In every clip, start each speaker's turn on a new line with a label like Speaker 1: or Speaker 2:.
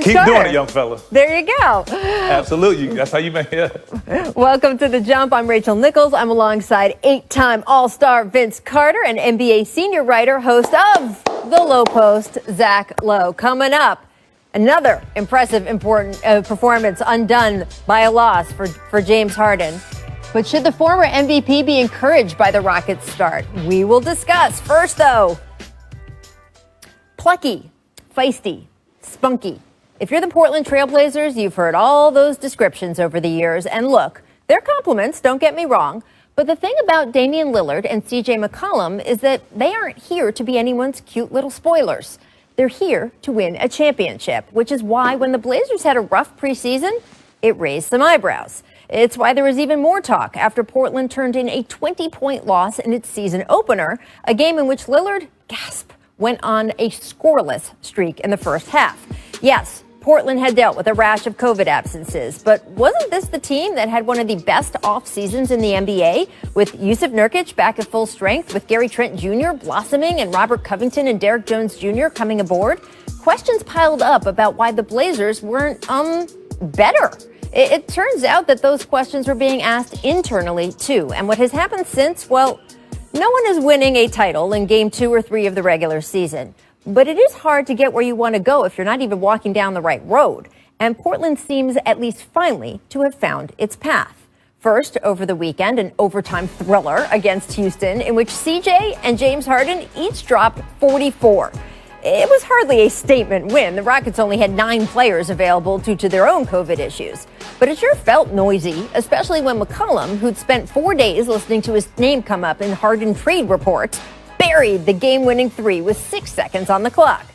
Speaker 1: Keep doing it, young fella.
Speaker 2: There you go.
Speaker 1: Absolutely. That's how you make it.
Speaker 2: Welcome to The Jump. I'm Rachel Nichols. I'm alongside 8-time All-Star Vince Carter and NBA senior writer, host of The Low Post, Zach Lowe. Coming up, another impressive, important performance undone by a loss for James Harden. But should the former MVP be encouraged by the Rockets' start? We will discuss. First, though, plucky, feisty, spunky. If you're the Portland Trailblazers, you've heard all those descriptions over the years. And look, they're compliments, don't get me wrong. But the thing about Damian Lillard and CJ McCollum is that they aren't here to be anyone's cute little spoilers. They're here to win a championship, which is why when the Blazers had a rough preseason, it raised some eyebrows. It's why there was even more talk after Portland turned in a 20-point loss in its season opener, a game in which Lillard, gasp, went on a scoreless streak in the first half. Yes, Portland had dealt with a rash of COVID absences, but wasn't this the team that had one of the best off seasons in the NBA, with Yusuf Nurkic back at full strength, with Gary Trent Jr. blossoming and Robert Covington and Derrick Jones Jr. coming aboard? Questions piled up about why the Blazers weren't, better. It turns out that those questions were being asked internally, too. And what has happened since? Well, no one is winning a title in Game 2 or 3 of the regular season. But it is hard to get where you want to go if you're not even walking down the right road. And Portland seems, at least finally, to have found its path. First, over the weekend, an overtime thriller against Houston, in which CJ and James Harden each dropped 44. It was hardly a statement win. The Rockets only had 9 players available due to their own COVID issues. But it sure felt noisy, especially when McCollum, who'd spent 4 days listening to his name come up in Harden trade reports, buried the game-winning 3 with 6 seconds on the clock.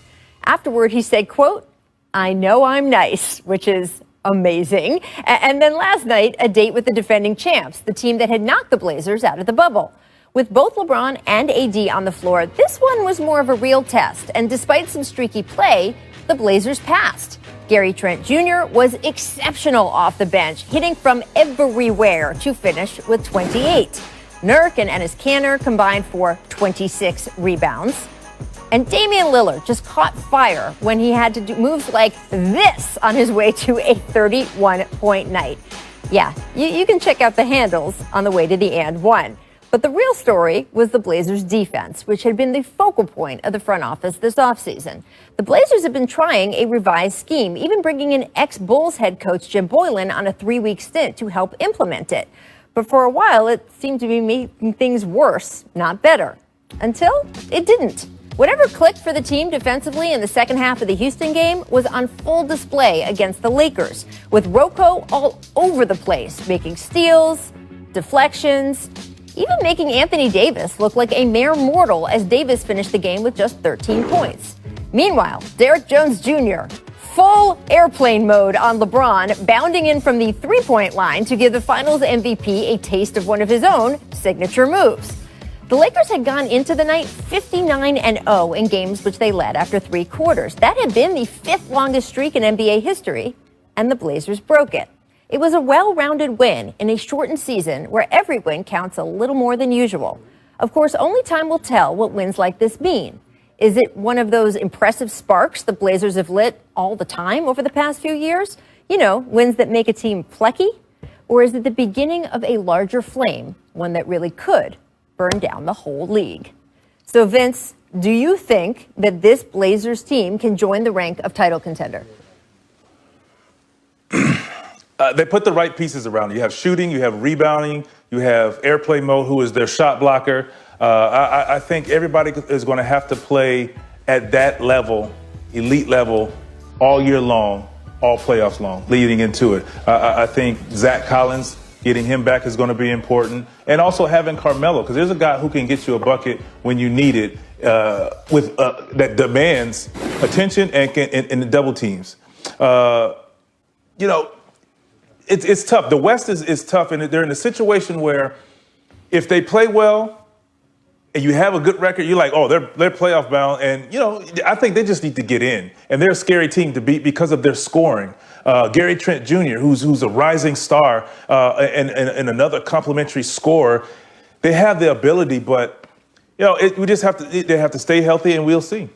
Speaker 2: Afterward, he said, quote, "I know I'm nice," which is amazing. And then last night, a date with the defending champs, the team that had knocked the Blazers out of the bubble. With both LeBron and AD on the floor, this one was more of a real test. And despite some streaky play, the Blazers passed. Gary Trent Jr. was exceptional off the bench, hitting from everywhere to finish with 28. Nurk and Enes Kanter combined for 26 rebounds. And Damian Lillard just caught fire when he had to do moves like this on his way to a 31-point night. Yeah, you can check out the handles on the way to the and one. But the real story was the Blazers' defense, which had been the focal point of the front office this offseason. The Blazers have been trying a revised scheme, even bringing in ex-Bulls head coach Jim Boylan on a 3-week stint to help implement it. But for a while, it seemed to be making things worse, not better. Until it didn't. Whatever clicked for the team defensively in the second half of the Houston game was on full display against the Lakers, with Rocco all over the place, making steals, deflections, even making Anthony Davis look like a mere mortal as Davis finished the game with just 13 points. Meanwhile, Derrick Jones Jr., full airplane mode on LeBron, bounding in from the three-point line to give the Finals MVP a taste of one of his own signature moves. The Lakers had gone into the night 59-0 in games which they led after 3 quarters. That had been the 5th longest streak in NBA history, and the Blazers broke it. It was a well-rounded win in a shortened season where every win counts a little more than usual. Of course, only time will tell what wins like this mean. Is it one of those impressive sparks the Blazers have lit all the time over the past few years? You know, wins that make a team plucky? Or is it the beginning of a larger flame, one that really could burn down the whole league? So, Vince, do you think that this Blazers team can join the rank of title contender?
Speaker 1: They put the right pieces around it. You have shooting, you have rebounding, you have airplane mode, who is their shot blocker. I think everybody is going to have to play at that level, elite level, all year long, all playoffs long, leading into it. I think Zach Collins, getting him back is going to be important. And also having Carmelo, because there's a guy who can get you a bucket when you need it, that demands attention and the double teams. You know, it's tough. The West is tough, and they're in a situation where if they play well and you have a good record, you're like, oh, they're playoff bound. And, you know, I think they just need to get in. And they're a scary team to beat because of their scoring. Gary Trent Jr., who's a rising star and another complimentary scorer, they have the ability, but, you know, they have to stay healthy, and we'll see.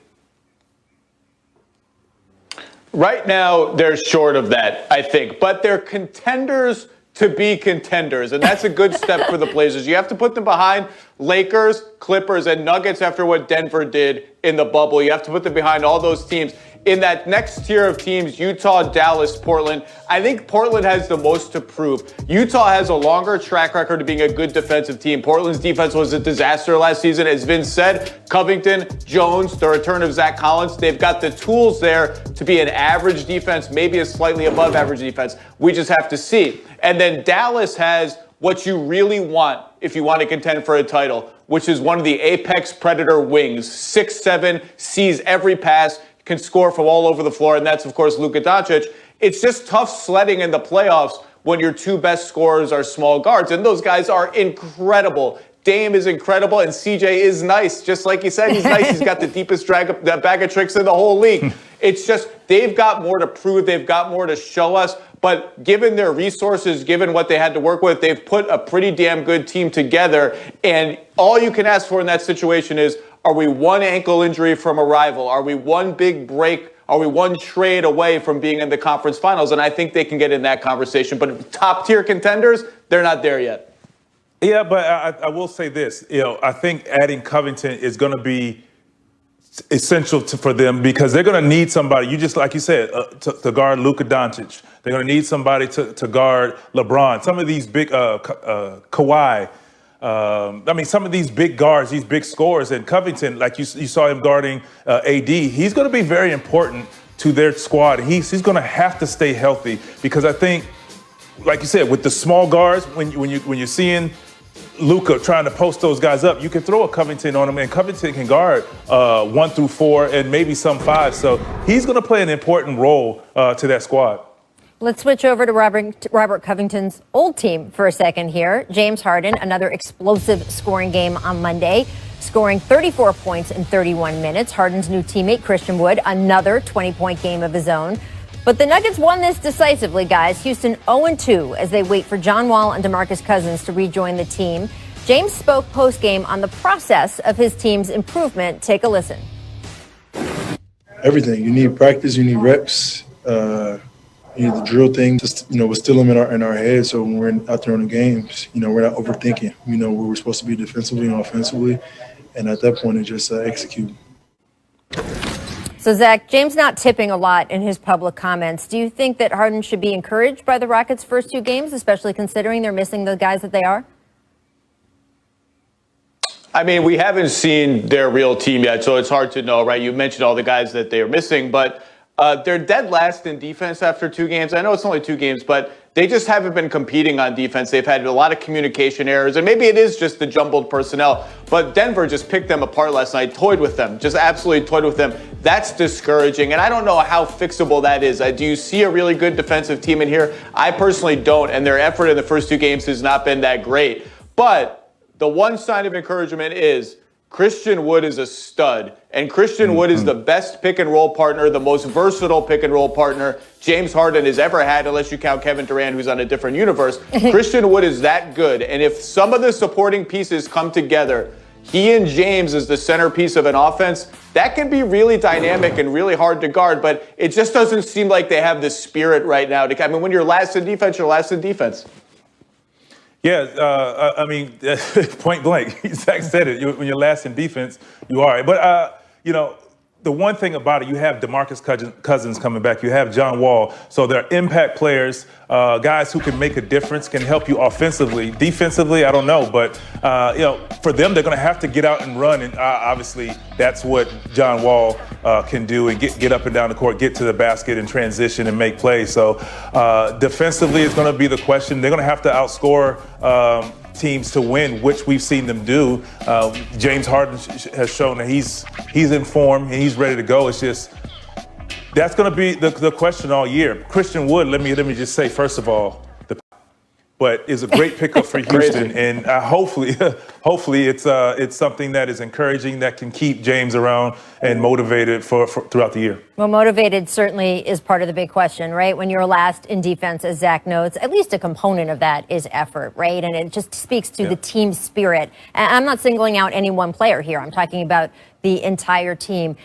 Speaker 3: Right now, they're short of that, I think. But they're contenders to be contenders, and that's a good step for the Blazers. You have to put them behind Lakers, Clippers, and Nuggets after what Denver did in the bubble. You have to put them behind all those teams. In that next tier of teams, Utah, Dallas, Portland, I think Portland has the most to prove. Utah has a longer track record of being a good defensive team. Portland's defense was a disaster last season. As Vince said, Covington, Jones, the return of Zach Collins, they've got the tools there to be an average defense, maybe a slightly above average defense. We just have to see. And then Dallas has what you really want if you want to contend for a title, which is one of the apex predator wings. 6'7", sees every pass, can score from all over the floor, and that's, of course, Luka Doncic. It's just tough sledding in the playoffs when your two best scorers are small guards, and those guys are incredible. Dame is incredible, and CJ is nice. Just like he said, he's nice. He's got the deepest bag of tricks in the whole league. It's just they've got more to prove. They've got more to show us. But given their resources, given what they had to work with, they've put a pretty damn good team together. And all you can ask for in that situation is, are we one ankle injury from a rival? Are we one big break? Are we one trade away from being in the conference finals? And I think they can get in that conversation. But top-tier contenders, they're not there yet.
Speaker 1: Yeah, but I will say this. I think adding Covington is going to be essential for them because they're going to need somebody. Like you said, to guard Luka Doncic. They're going to need somebody to guard LeBron. Some of these big Kawhi. Some of these big guards, these big scorers, and Covington, like you saw him guarding AD, he's going to be very important to their squad. He's going to have to stay healthy because I think, like you said, with the small guards, when you're seeing Luka trying to post those guys up, you can throw a Covington on him, and Covington can guard 1 through 4 and maybe some 5. So he's going to play an important role to that squad.
Speaker 2: Let's switch over to Robert Covington's old team for a second here. James Harden, another explosive scoring game on Monday, scoring 34 points in 31 minutes. Harden's new teammate, Christian Wood, another 20-point game of his own. But the Nuggets won this decisively, guys. Houston 0-2 as they wait for John Wall and DeMarcus Cousins to rejoin the team. James spoke post-game on the process of his team's improvement. Take a listen.
Speaker 4: Everything. You need practice. You need reps. You need to drill things. Just, we're still in our heads. So when we're out there on the games, we're not overthinking. Where we're supposed to be defensively and offensively. And at that point, it's just execute.
Speaker 2: So, Zach, James not tipping a lot in his public comments. Do you think that Harden should be encouraged by the Rockets' first 2 games, especially considering they're missing the guys that they are?
Speaker 3: We haven't seen their real team yet, so it's hard to know, right? You mentioned all the guys that they are missing, but they're dead last in defense after 2 games. I know it's only 2 games, but they just haven't been competing on defense. They've had a lot of communication errors, and maybe it is just the jumbled personnel. But Denver just picked them apart last night, toyed with them, just absolutely toyed with them. That's discouraging, and I don't know how fixable that is. Do you see a really good defensive team in here? I personally don't, and their effort in the first 2 games has not been that great. But the one sign of encouragement is Christian Wood is a stud, and Christian Wood is the best pick-and-roll partner, the most versatile pick-and-roll partner James Harden has ever had, unless you count Kevin Durant, who's on a different universe. Christian Wood is that good, and if some of the supporting pieces come together, he and James is the centerpiece of an offense, that can be really dynamic and really hard to guard, but it just doesn't seem like they have the spirit right now. When you're last in defense, you're last in defense.
Speaker 1: Yeah, point blank. Zach said it. When you're last in defense, you are. But, the one thing about it, you have DeMarcus Cousins coming back. You have John Wall. So they're impact players, guys who can make a difference, can help you offensively. Defensively, I don't know. But, for them, they're going to have to get out and run. And obviously, that's what John Wall can do and get up and down the court, get to the basket and transition and make plays. So defensively, it's going to be the question. They're going to have to outscore teams to win, which we've seen them do. James Harden has shown that he's in form and he's ready to go. It's just that's going to be the question all year. Christian Wood, let me just say, first of all, but is a great pickup for Houston, and hopefully it's something that is encouraging that can keep James around and motivated for throughout the year.
Speaker 2: Well, motivated certainly is part of the big question, right? When you're last in defense, as Zach notes, at least a component of that is effort, right? And it just speaks to the team spirit. And I'm not singling out any one player here. I'm talking about the entire team.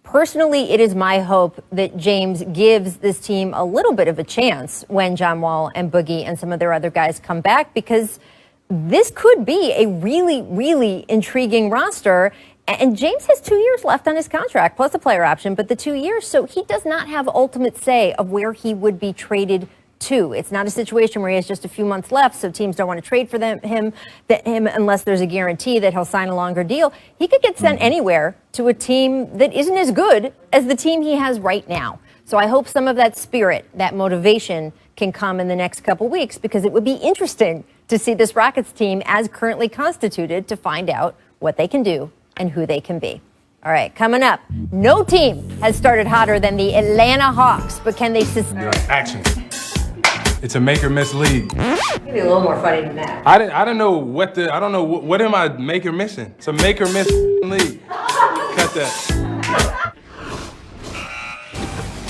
Speaker 2: Personally, it is my hope that James gives this team a little bit of a chance when John Wall and Boogie and some of their other guys come back, because this could be a really, really intriguing roster. And James has 2 years left on his contract, plus a player option, but the 2 years, so he does not have ultimate say of where he would be traded to. It's not a situation where he has just a few months left, so teams don't want to trade for him unless there's a guarantee that he'll sign a longer deal. He could get sent anywhere to a team that isn't as good as the team he has right now. So I hope some of that spirit, that motivation, can come in the next couple weeks, because it would be interesting to see this Rockets team as currently constituted to find out what they can do and who they can be. All right, coming up, no team has started hotter than the Atlanta Hawks, but can they sustain?
Speaker 5: Action. It's a make or miss league.
Speaker 2: Maybe a little more funny than that.
Speaker 5: I don't know what am I make or missing? It's a make or miss league. Cut that.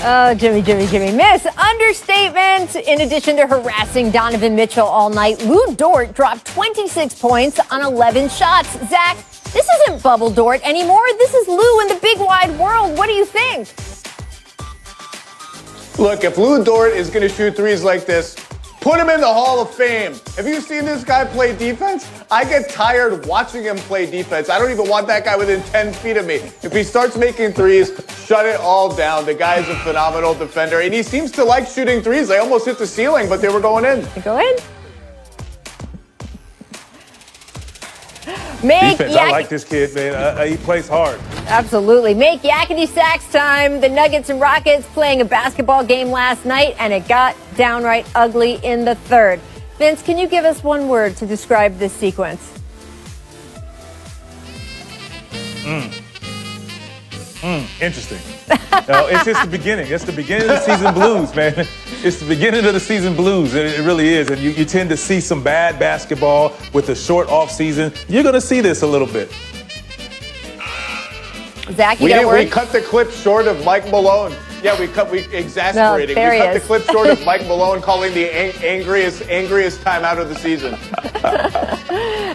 Speaker 2: Oh, Jimmy. Miss understatement. In addition to harassing Donovan Mitchell all night, Lou Dort dropped 26 points on 11 shots. Zach, this isn't Bubble Dort anymore. This is Lou in the big wide world. What do you think?
Speaker 3: Look, if Lou Dort is going to shoot threes like this, put him in the Hall of Fame. Have you seen this guy play defense? I get tired watching him play defense. I don't even want that guy within 10 feet of me. If he starts making threes, shut it all down. The guy is a phenomenal defender, and he seems to like shooting threes. They almost hit the ceiling, but they were going in.
Speaker 2: They go in.
Speaker 1: Defense, I like this kid, man. He plays hard.
Speaker 2: Absolutely. Make yakety sax time. The Nuggets and Rockets playing a basketball game last night, and it got downright ugly in the third. Vince, can you give us one word to describe this sequence?
Speaker 1: Interesting. No, it's just the beginning. It's the beginning of the season blues, man. It's the beginning of the season blues. It really is. And you tend to see some bad basketball with a short off season. You're going to see this a little bit.
Speaker 2: Zach, you got a word?
Speaker 3: We cut the clip short of Mike Malone. Yeah, we exasperating.
Speaker 2: No,
Speaker 3: we cut the clip short of Mike Malone calling the angriest time out of the season.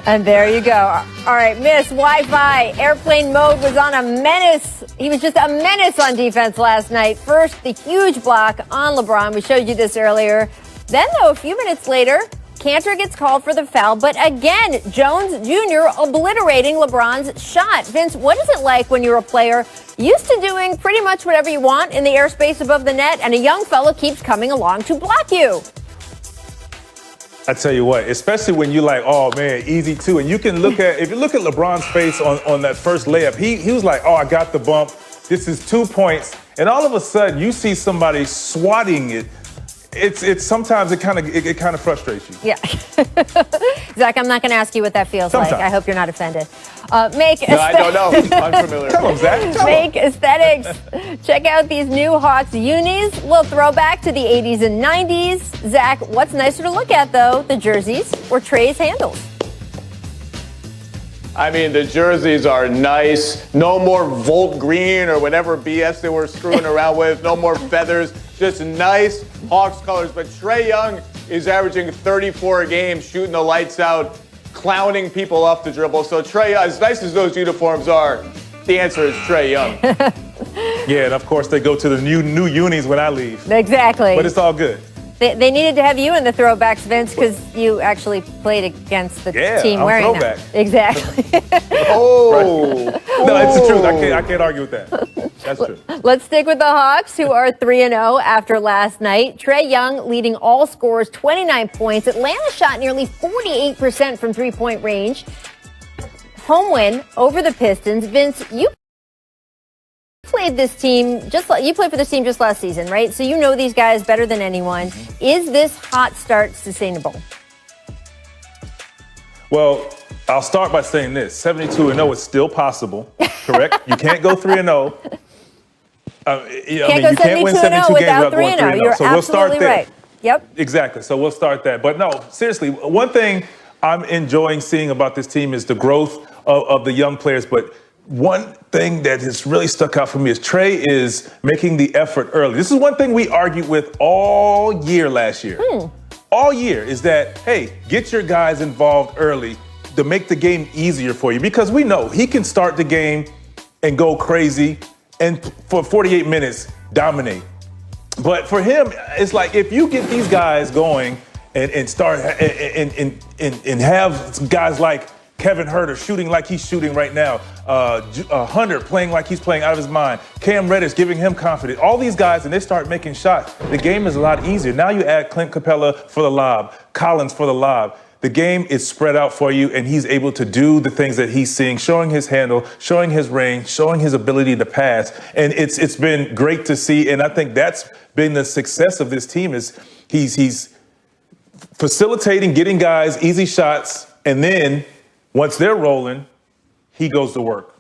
Speaker 2: And there you go. All right, Miss Wi-Fi. Airplane mode was on a menace. He was just a menace on defense last night. First, the huge block on LeBron. We showed you this earlier. Then, though, a few minutes later, Cantor gets called for the foul, but again, Jones Jr. obliterating LeBron's shot. Vince, what is it like when you're a player used to doing pretty much whatever you want in the airspace above the net, and a young fella keeps coming along to block you?
Speaker 1: I tell you what, especially when you're like, oh man, easy too. And you can look at, if you look at LeBron's face on that first layup, he was like, oh, I got the bump. This is 2 points. And all of a sudden you see somebody swatting it. It's sometimes it kind of frustrates you.
Speaker 2: Yeah. Zach, I'm not going to ask you what that feels like. I hope you're not offended.
Speaker 3: I don't know. Unfamiliar.
Speaker 1: Come on, Zach.
Speaker 2: Make aesthetics. Check out these new Hawks unis. Little throwback to the 80s and 90s. Zach, what's nicer to look at, though, the jerseys or Trey's handles?
Speaker 3: I mean, the jerseys are nice. No more Volt Green or whatever BS they were screwing around with. No more feathers. Just nice Hawks colors. But Trae Young is averaging 34 a game, shooting the lights out, clowning people off the dribble. So Trae, as nice as those uniforms are, the answer is Trae Young.
Speaker 1: Yeah, and of course they go to the new unis when I leave.
Speaker 2: Exactly.
Speaker 1: But it's all good.
Speaker 2: They needed to have you in the throwbacks, Vince, because you actually played against the team
Speaker 1: I'm
Speaker 2: wearing
Speaker 1: throwback.
Speaker 2: them. Exactly.
Speaker 3: Oh.
Speaker 1: No, it's the truth. I can't argue with that. That's true.
Speaker 2: Let's stick with the Hawks, who are 3-0 after last night. Trae Young leading all scorers, 29 points. Atlanta shot nearly 48% from three-point range. Home win over the Pistons. Vince, you played for this team just last season, right? So you know these guys better than anyone. Is this hot start sustainable?
Speaker 1: Well, I'll start by saying this: 72-0 is still possible. Correct? You can't go 3-0. You can't win 72 games without going 3-0.
Speaker 2: You're
Speaker 1: So we'll start
Speaker 2: absolutely
Speaker 1: there.
Speaker 2: right. Yep.
Speaker 1: Exactly. So we'll start that. But no, seriously, one thing I'm enjoying seeing about this team is the growth of the young players. But one thing that has really stuck out for me is Trae is making the effort early. This is one thing we argued with all year last year. All year is that, hey, get your guys involved early to make the game easier for you, because we know he can start the game and go crazy and for 48 minutes dominate. But for him, it's like if you get these guys going and start and have guys like Kevin Huerter shooting like he's shooting right now, Hunter playing like he's playing out of his mind, Cam Reddish giving him confidence, all these guys, and they start making shots, the game is a lot easier. Now you add Clint Capella for the lob, Collins for the lob. The game is spread out for you, and he's able to do the things that he's seeing, showing his handle, showing his range, showing his ability to pass. And it's been great to see, and I think that's been the success of this team is he's facilitating, getting guys easy shots, and then once they're rolling, he goes to work.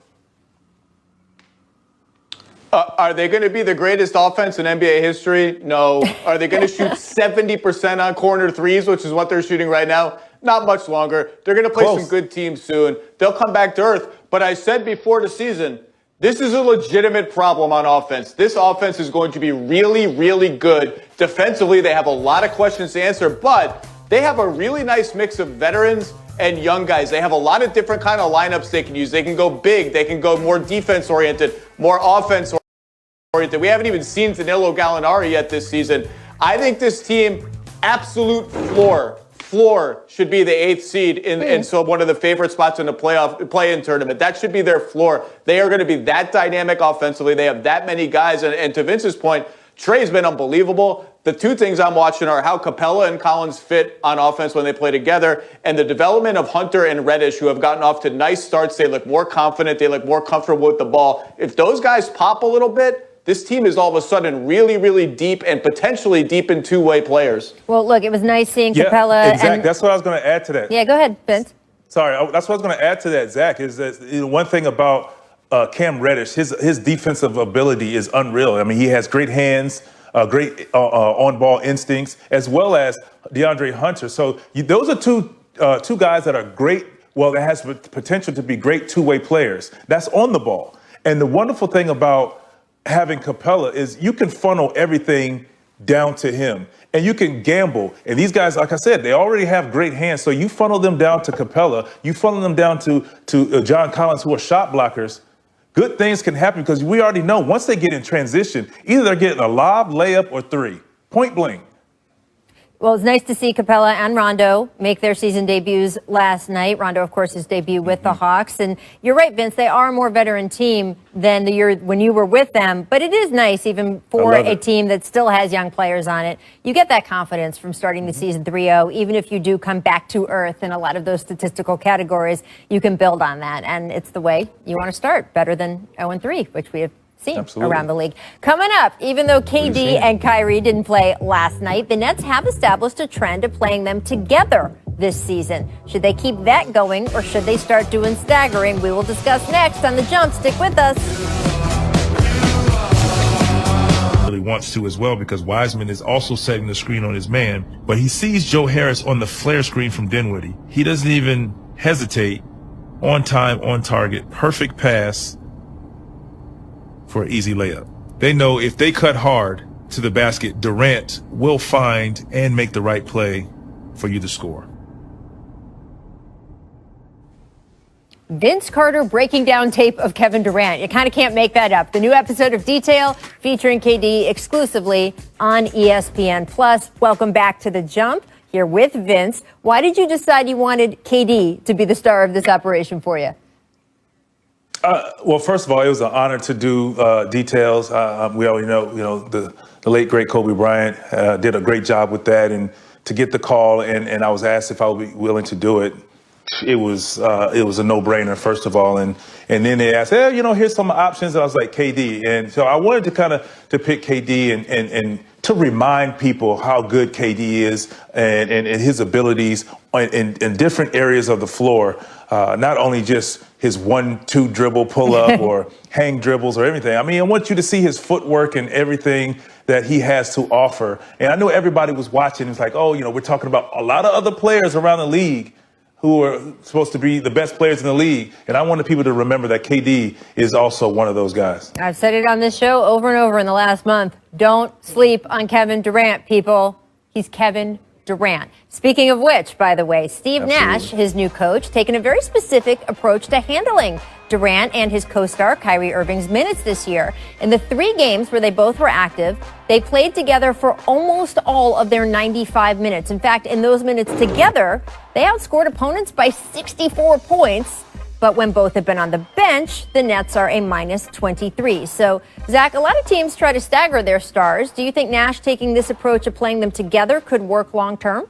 Speaker 3: Are they going to be the greatest offense in NBA history? No. Are they going to shoot 70% on corner threes, which is what they're shooting right now? Not much longer. They're going to play some good teams soon. They'll come back to earth. But I said before the season, this is a legitimate problem on offense. This offense is going to be really, really good. Defensively, they have a lot of questions to answer, but they have a really nice mix of veterans and young guys. They have a lot of different kind of lineups they can use. They can go big. They can go more defense-oriented, more offense-oriented. We haven't even seen Danilo Gallinari yet this season. I think this team, absolute floor should be the 8th seed in so one of the favorite spots in the play-in tournament. That should be their floor. They are going to be that dynamic offensively. They have that many guys. And to Vince's point, Trey's been unbelievable. The two things I'm watching are how Capella and Collins fit on offense when they play together, and the development of Hunter and Reddish, who have gotten off to nice starts. They look more confident. They look more comfortable with the ball. If those guys pop a little bit, this team is all of a sudden really, really deep and potentially deep in two-way players.
Speaker 2: Well, look, it was nice seeing Capella.
Speaker 1: Exactly. That's what I was going to add to that.
Speaker 2: Yeah, go ahead, Vince.
Speaker 1: Sorry, that's what I was going to add to that, Zach, is that one thing about Cam Reddish, his defensive ability is unreal. I mean, he has great hands, great on-ball instincts, as well as DeAndre Hunter. So those are two guys that are great. Well, that has potential to be great two-way players. That's on the ball. And the wonderful thing about having Capella is you can funnel everything down to him, and you can gamble. And these guys, like I said, they already have great hands. So you funnel them down to Capella, you funnel them down to John Collins, who are shot blockers. Good things can happen because we already know once they get in transition, either they're getting a lob, layup, or three, point blank.
Speaker 2: Well, it's nice to see Capella and Rondo make their season debuts last night. Rondo, of course, his debut with the Hawks. And you're right, Vince, they are a more veteran team than the year when you were with them. But it is nice, even for a team that still has young players on it. You get that confidence from starting the season 3-0. Even if you do come back to earth in a lot of those statistical categories, you can build on that. And it's the way you want to start, better than 0-3, which we have seen around the league. Coming up, even though KD and Kyrie didn't play last night, the Nets have established a trend of playing them together this season. Should they keep that going, or should they start doing staggering? We will discuss next on The Jump. Stick with us.
Speaker 6: Really wants to as well, because Wiseman is also setting the screen on his man, but he sees Joe Harris on the flare screen from Dinwiddie. He doesn't even hesitate. On time, on target, perfect pass for an easy layup. They know if they cut hard to the basket, Durant will find and make the right play for you to score.
Speaker 2: Vince Carter breaking down tape of Kevin Durant. You kind of can't make that up. The new episode of Detail featuring KD exclusively on ESPN+. Welcome back to The Jump, here with Vince. Why did you decide you wanted KD to be the star of this operation for you?
Speaker 1: Well, first of all, it was an honor to do Details. We already know, the late, great Kobe Bryant did a great job with that. And to get the call, and I was asked if I would be willing to do it, it was a no-brainer, first of all. And then they asked, hey, here's some options. And I was like, KD. And so I wanted to kind of to pick KD and to remind people how good KD is and his abilities in different areas of the floor. Not only just his 1-2 dribble pull up or hang dribbles or everything. I mean, I want you to see his footwork and everything that he has to offer. And I know everybody was watching. It's like, we're talking about a lot of other players around the league who are supposed to be the best players in the league. And I wanted people to remember that KD is also one of those guys.
Speaker 2: I've said it on this show over and over in the last month. Don't sleep on Kevin Durant, people. He's Kevin Durant. Speaking of which, by the way, Steve Nash, his new coach, taken a very specific approach to handling Durant and his co-star Kyrie Irving's minutes this year. In the 3 games where they both were active, they played together for almost all of their 95 minutes. In fact, in those minutes together, they outscored opponents by 64 points. But when both have been on the bench, the Nets are a minus 23. So, Zach, a lot of teams try to stagger their stars. Do you think Nash taking this approach of playing them together could work long term?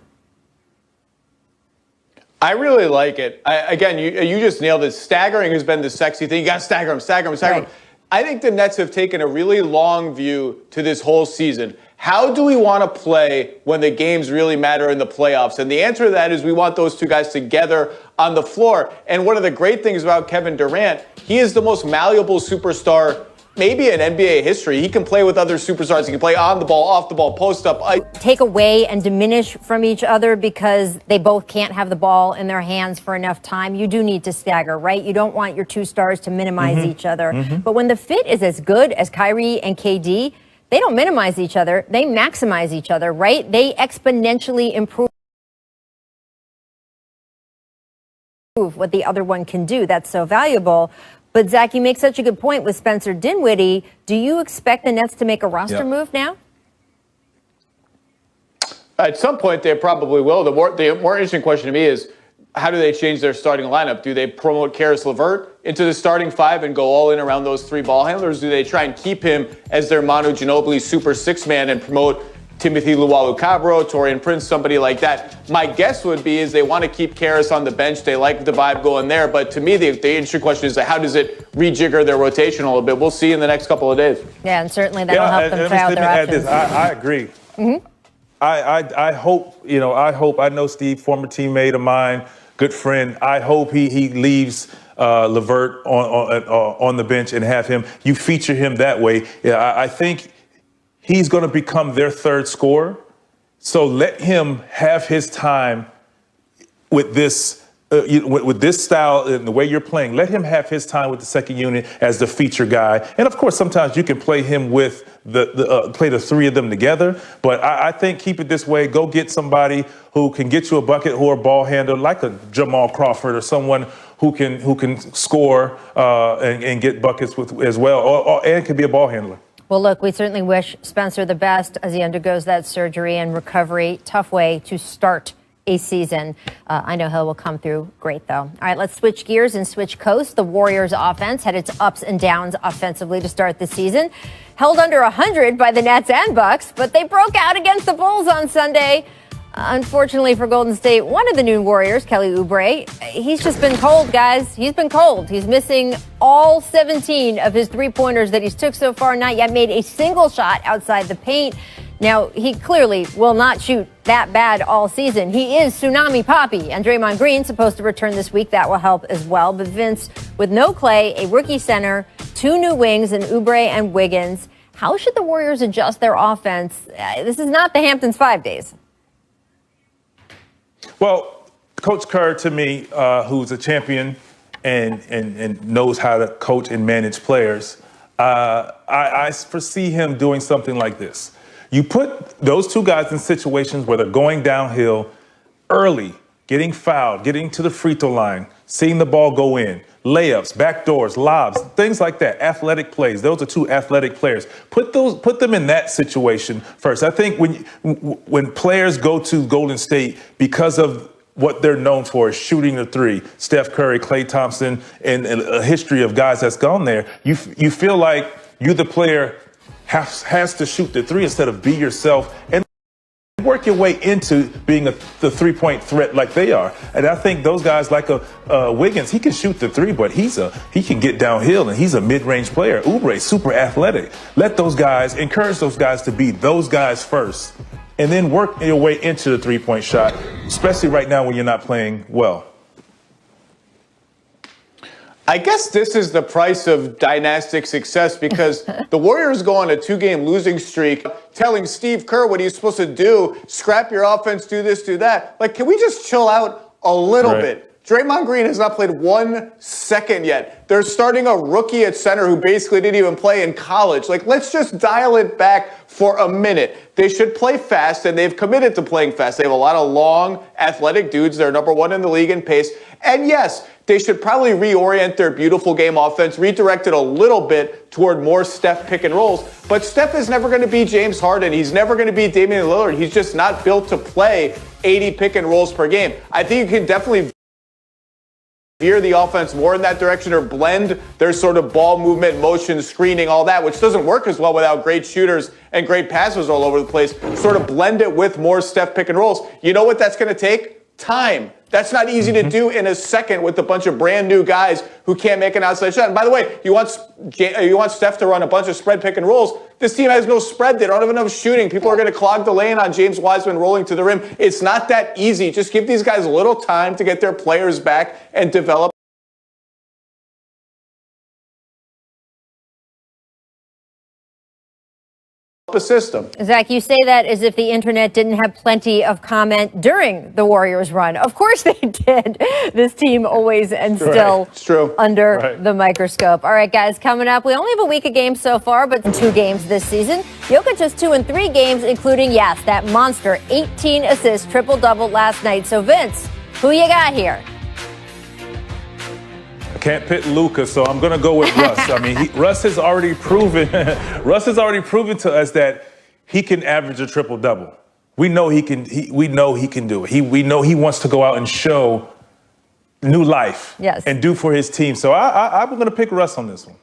Speaker 3: I really like it. Again, you just nailed it. Staggering has been the sexy thing. You got to stagger them, stagger them, stagger them. Right. I think the Nets have taken a really long view to this whole season. How do we want to play when the games really matter in the playoffs? And the answer to that is we want those two guys together on the floor. And one of the great things about Kevin Durant, he is the most malleable superstar maybe in NBA history. He can play with other superstars. He can play on the ball, off the ball, post up.
Speaker 2: Take away and diminish from each other because they both can't have the ball in their hands for enough time. You do need to stagger, right? You don't want your two stars to minimize each other. But when the fit is as good as Kyrie and KD, they don't minimize each other. They maximize each other, right? They exponentially improve what the other one can do. That's so valuable. But, Zach, you make such a good point with Spencer Dinwiddie. Do you expect the Nets to make a roster move now?
Speaker 3: At some point, they probably will. The more interesting question to me is, how do they change their starting lineup? Do they promote Karis LeVert into the starting 5 and go all in around those 3 ball handlers? Do they try and keep him as their Manu Ginobili super 6-man and promote Timothy Luwawu-Cabarrot, Taurean Prince, somebody like that? My guess would be is they want to keep Karis on the bench. They like the vibe going there. But to me, the interesting question is how does it rejigger their rotation a little bit? We'll see in the next couple of days.
Speaker 2: Yeah, and certainly that'll help them try out their options.
Speaker 1: I agree. I hope, I know Steve, former teammate of mine, good friend. I hope he leaves LeVert on the bench and have him. You feature him that way. Yeah, I think he's going to become their third scorer. So let him have his time with this. With this style and the way you're playing, let him have his time with the second unit as the feature guy. And of course, sometimes you can play him with play the 3 of them together. But I think keep it this way. Go get somebody who can get you a bucket, who are ball handler, like a Jamal Crawford or someone who can score and get buckets with as well, and can be a ball handler.
Speaker 2: Well, look, we certainly wish Spencer the best as he undergoes that surgery and recovery. Tough way to start a season. I know Hill will come through great, though. All right, let's switch gears and switch coasts. The Warriors offense had its ups and downs offensively to start the season. Held under 100 by the Nets and Bucks, but they broke out against the Bulls on Sunday. Unfortunately for Golden State, one of the new Warriors, Kelly Oubre, he's just been cold, guys. He's been cold. He's missing all 17 of his three-pointers that he's took so far, not yet made a single shot outside the paint. Now, he clearly will not shoot that bad all season. He is Tsunami Poppy, and Draymond Green supposed to return this week. That will help as well. But Vince, with no Clay, a rookie center, 2 new wings in Oubre and Wiggins, how should the Warriors adjust their offense? This is not the Hamptons 5 days.
Speaker 1: Well, Coach Kerr, to me, who's a champion and knows how to coach and manage players, I foresee him doing something like this. You put those 2 guys in situations where they're going downhill early, getting fouled, getting to the free throw line, seeing the ball go in, layups, backdoors, lobs, things like that, athletic plays. Those are 2 athletic players. Put them in that situation first. I think when players go to Golden State because of what they're known for is shooting the 3, Steph Curry, Klay Thompson, and a history of guys that's gone there, you feel like you, the player, has to shoot the 3 instead of be yourself and work your way into being the 3-point threat like they are. And I think those guys like Wiggins, he can shoot the 3, but he can get downhill and he's a mid-range player. Oubre, super athletic. Let those guys, encourage those guys to be those guys first and then work your way into the 3-point shot, especially right now when you're not playing well.
Speaker 3: I guess this is the price of dynastic success because the Warriors go on a 2-game losing streak, telling Steve Kerr what he's supposed to do, scrap your offense, do this, do that. Like, can we just chill out a little bit? Draymond Green has not played 1 second yet. They're starting a rookie at center who basically didn't even play in college. Like, let's just dial it back for a minute. They should play fast, and they've committed to playing fast. They have a lot of long, athletic dudes. They're number 1 in the league in pace. And yes, they should probably reorient their beautiful game offense, redirect it a little bit toward more Steph pick and rolls. But Steph is never going to be James Harden. He's never going to be Damian Lillard. He's just not built to play 80 pick and rolls per game. I think you can definitely veer the offense more in that direction or blend their sort of ball movement, motion, screening, all that, which doesn't work as well without great shooters and great passers all over the place. Sort of blend it with more Steph pick and rolls. You know what that's going to take? Time. That's not easy to do in a second with a bunch of brand new guys who can't make an outside shot. And by the way, you want Steph to run a bunch of spread pick and rolls. This team has no spread. They don't have enough shooting. People are going to clog the lane on James Wiseman rolling to the rim. It's not that easy. Just give these guys a little time to get their players back and develop a system.
Speaker 2: Zach, you say that as if the internet didn't have plenty of comment during the Warriors run. Of course they did. This team always and still under the microscope. All right, guys, coming up, we only have a week of games so far, but 2 games this season. Jokic has 2 in 3 games, including, yes, that monster 18 assist triple-double last night. So, Vince, who you got here?
Speaker 1: Can't pit Luka, so I'm going to go with Russ. I mean, Russ has already proven to us that he can average a triple-double. We know he can. We know he can do it. We know he wants to go out and show new life and do for his team. So I'm going to pick Russ on this one.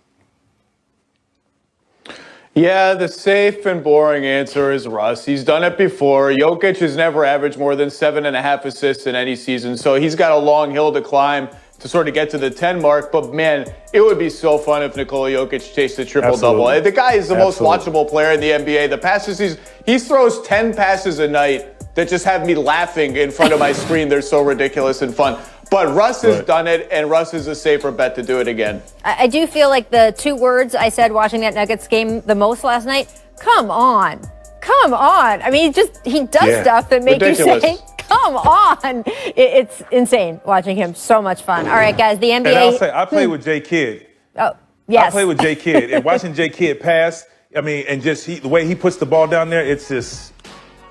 Speaker 3: Yeah, the safe and boring answer is Russ. He's done it before. Jokic has never averaged more than 7.5 assists in any season, so he's got a long hill to climb to sort of get to the 10 mark. But, man, it would be so fun if Nikola Jokic chased a triple-double. The guy is the most watchable player in the NBA. The passes he throws 10 passes a night that just have me laughing in front of my screen. They're so ridiculous and fun. But Russ has done it, and Russ is a safer bet to do it again. I
Speaker 2: do feel like the 2 words I said watching that Nuggets game the most last night, come on. Come on. I mean, he does stuff that make you say, come on. It's insane watching him. So much fun. All right, guys, the NBA.
Speaker 1: And I'll say, I play with J. Kidd.
Speaker 2: Oh, yes.
Speaker 1: I play with J. Kidd. And watching J. Kidd pass, I mean, and just the way he puts the ball down there, it's just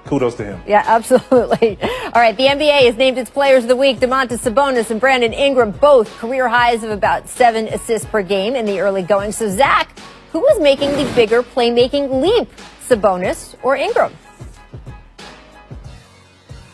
Speaker 1: kudos to him.
Speaker 2: Yeah, absolutely. All right, the NBA has named its players of the week. Domantas Sabonis and Brandon Ingram, both career highs of about 7 assists per game in the early going. So, Zach, who was making the bigger playmaking leap, Sabonis or Ingram?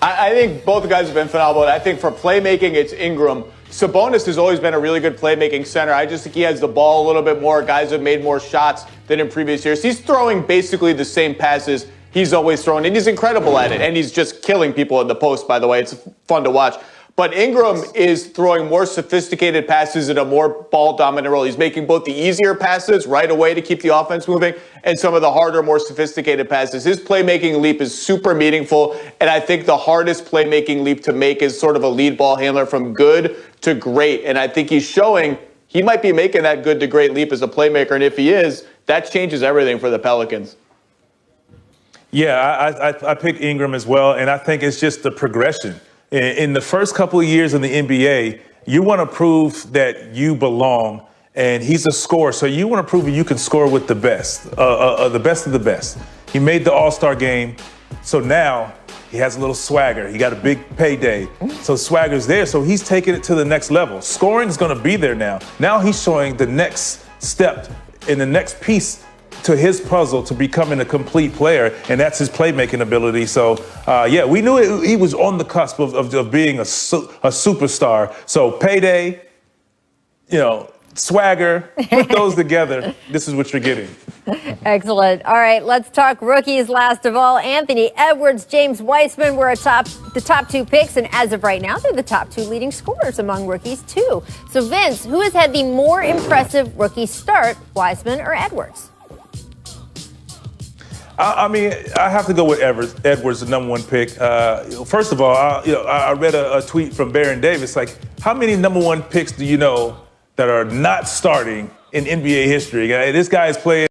Speaker 3: I think both the guys have been phenomenal. I think for playmaking, it's Ingram. Sabonis has always been a really good playmaking center. I just think he has the ball a little bit more. Guys have made more shots than in previous years. He's throwing basically the same passes he's always thrown, and he's incredible at it. And he's just killing people in the post, by the way. It's fun to watch. But Ingram is throwing more sophisticated passes in a more ball-dominant role. He's making both the easier passes right away to keep the offense moving and some of the harder, more sophisticated passes. His playmaking leap is super meaningful, and I think the hardest playmaking leap to make is sort of a lead ball handler from good to great. And I think he's showing he might be making that good to great leap as a playmaker, and if he is, that changes everything for the Pelicans.
Speaker 1: Yeah, I pick Ingram as well, and I think it's just the progression. In the first couple of years in the NBA, you want to prove that you belong, and he's a scorer, so you want to prove that you can score with the best of the best. He made the All-Star game, so now he has a little swagger. He got a big payday, so swagger's there, so he's taking it to the next level. Scoring is going to be there now. Now he's showing the next step in the next piece to his puzzle to becoming a complete player, and that's his playmaking ability. So, yeah, we knew he was on the cusp of being a superstar. So payday, swagger, put those together. This is what you're getting.
Speaker 2: Excellent. All right, let's talk rookies last of all. Anthony Edwards, James Wiseman were the top 2 picks, and as of right now, they're the top 2 leading scorers among rookies, too. So, Vince, who has had the more impressive rookie start, Wiseman or Edwards?
Speaker 1: I mean, I have to go with Edwards, the number 1 pick. First of all, I read a tweet from Baron Davis, like, how many number 1 picks do you know that are not starting in NBA history? This guy is playing